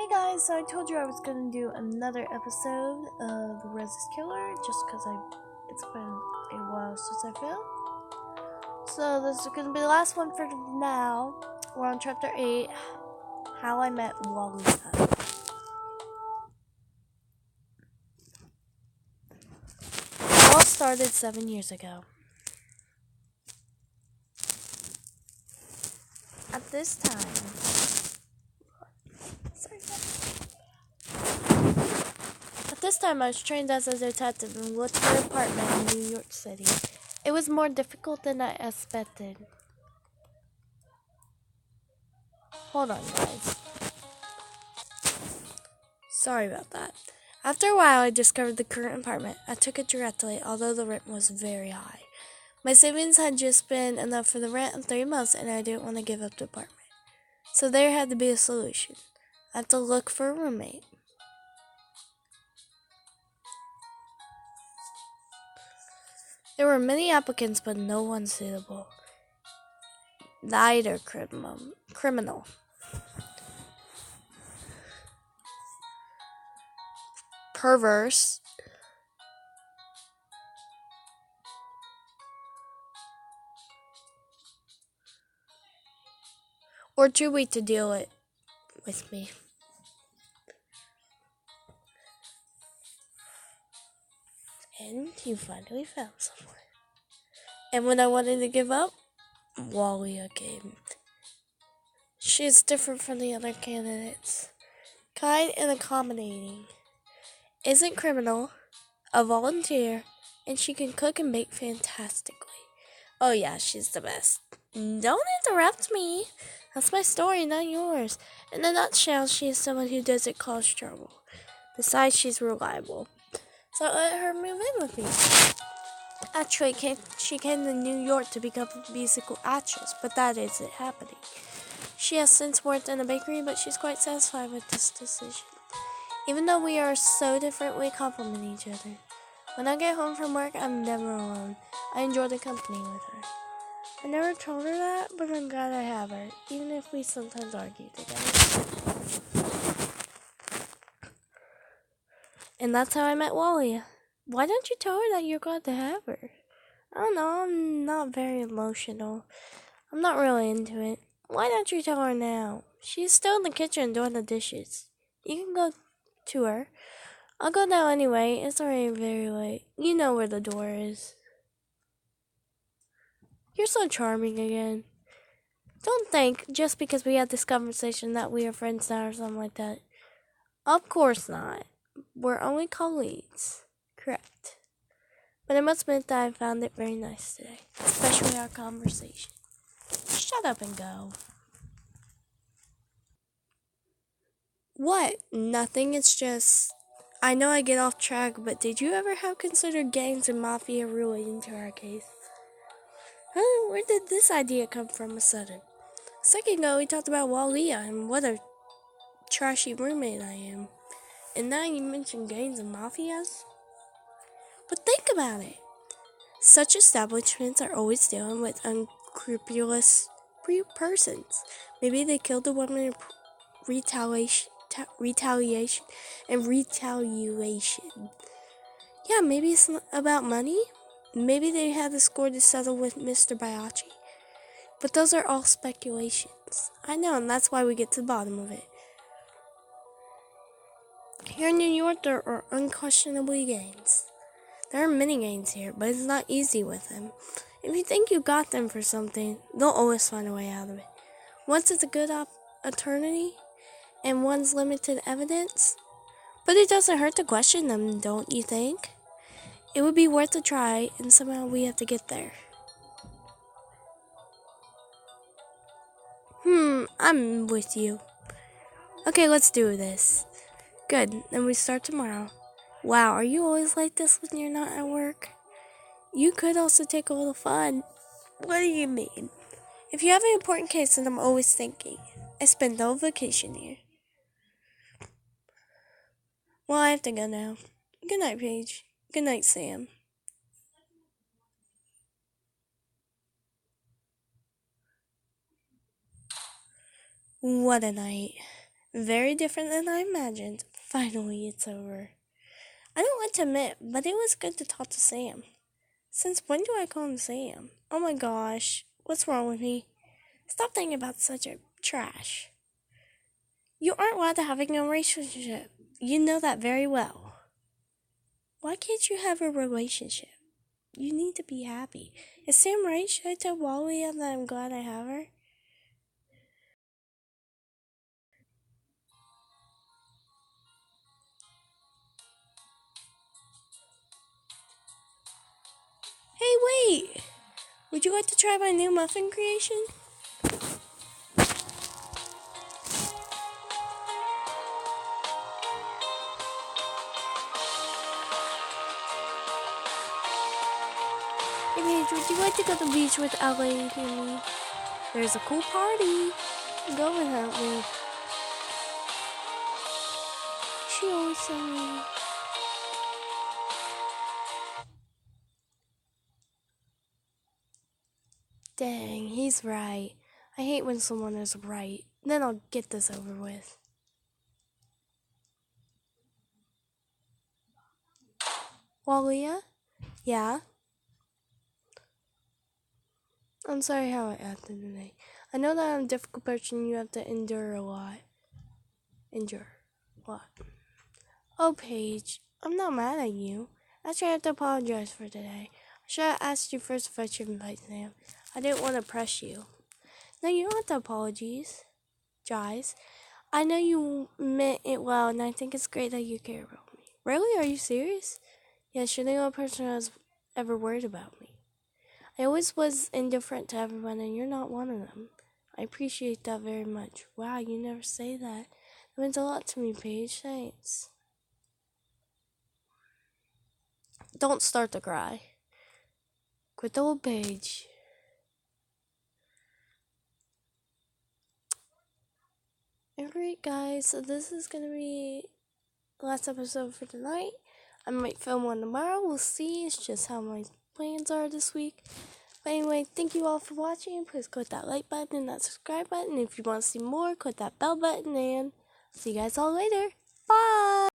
Hey guys, so I told you I was gonna do another episode of Roses Killer just because it's been a while since I filmed. So this is gonna be the last one for now. We're on chapter 8, How I Met Wally. It all started 7 years ago. At this time, I was trained as a detective and looked for an apartment in New York City. It was more difficult than I expected. Hold on, guys. Sorry about that. After a while, I discovered the current apartment. I took it directly, although the rent was very high. My savings had just been enough for the rent of 3 months, and I didn't want to give up the apartment. So there had to be a solution. I had to look for a roommate. There were many applicants, but no one suitable. Neither criminal. Perverse. Or too weak to deal it with me. And you finally found someone. And when I wanted to give up, Walia came. She is different from the other candidates. Kind and accommodating. Isn't criminal, a volunteer, and she can cook and bake fantastically. Oh yeah, she's the best. Don't interrupt me. That's my story, not yours. In a nutshell, she is someone who doesn't cause trouble. Besides, she's reliable. So I let her move in with me. Actually, she came to New York to become a musical actress, but that isn't happening. She has since worked in a bakery, but she's quite satisfied with this decision. Even though we are so different, we complement each other. When I get home from work, I'm never alone. I enjoy the company with her. I never told her that, but I'm glad I have her, even if we sometimes argue together. And that's how I met Wally. Why don't you tell her that you're glad to have her? I don't know, I'm not very emotional. I'm not really into it. Why don't you tell her now? She's still in the kitchen doing the dishes. You can go to her. I'll go now anyway. It's already very late. You know where the door is. You're so charming again. Don't think just because we had this conversation that we are friends now or something like that. Of course not. We're only colleagues. Correct. But I must admit that I found it very nice today. Especially our conversation. Shut up and go. What? Nothing. It's just... I know I get off track, but did you ever have considered gangs and mafia relating to our case? Huh? Where did this idea come from a sudden? A second ago, we talked about Walia and what a trashy roommate I am. And now you mention gangs and mafias? But think about it. Such establishments are always dealing with unscrupulous persons. Maybe they killed a woman in retaliation. Yeah, maybe it's about money. Maybe they had the score to settle with Mr. Biachi. But those are all speculations. I know, and that's why we get to the bottom of it. Here in New York, there are unquestionably gangs. There are many gangs here, but it's not easy with them. If you think you got them for something, they'll always find a way out of it. Once it's a good attorney, and one's limited evidence. But it doesn't hurt to question them, don't you think? It would be worth a try, and somehow we have to get there. I'm with you. Okay, let's do this. Good, then we start tomorrow. Wow, are you always like this when you're not at work? You could also take a little fun. What do you mean? If you have an important case, then I'm always thinking. I spend no vacation here. Well, I have to go now. Good night, Paige. Good night, Sam. What a night. Very different than I imagined. Finally, it's over. I don't want to admit, but it was good to talk to Sam. Since when do I call him Sam? Oh my gosh, what's wrong with me? Stop thinking about such a trash. You aren't allowed to have a relationship. You know that very well. Why can't you have a relationship? You need to be happy. Is Sam right? Should I tell Wally that I'm glad I have her? Hey, wait! Would you like to try my new muffin creation? Hey, Paige, would you like to go to the beach with Ellie and me? There's a cool party. Go without me. She always said me. Dang, he's right. I hate when someone is right. Then I'll get this over with. Walia? Yeah? I'm sorry how I acted today. I know that I'm a difficult person. You have to endure a lot. Endure. What? Oh, Paige, I'm not mad at you. Actually, I have to apologize for today. I should have asked you first if I should invite Sam. I didn't want to press you. No, you don't have to apologize. I know you meant it well, and I think it's great that you care about me. Really? Are you serious? Yes, you're the only person who has ever worried about me. I always was indifferent to everyone, and you're not one of them. I appreciate that very much. Wow, you never say that. It means a lot to me, Paige. Thanks. Don't start to cry. Quit the old Paige. Alright, guys, so this is gonna be the last episode for tonight. I might film one tomorrow. We'll see. It's just how my plans are this week. But anyway, thank you all for watching. Please click that like button and that subscribe button. If you want to see more, click that bell button, and see you guys all later. Bye!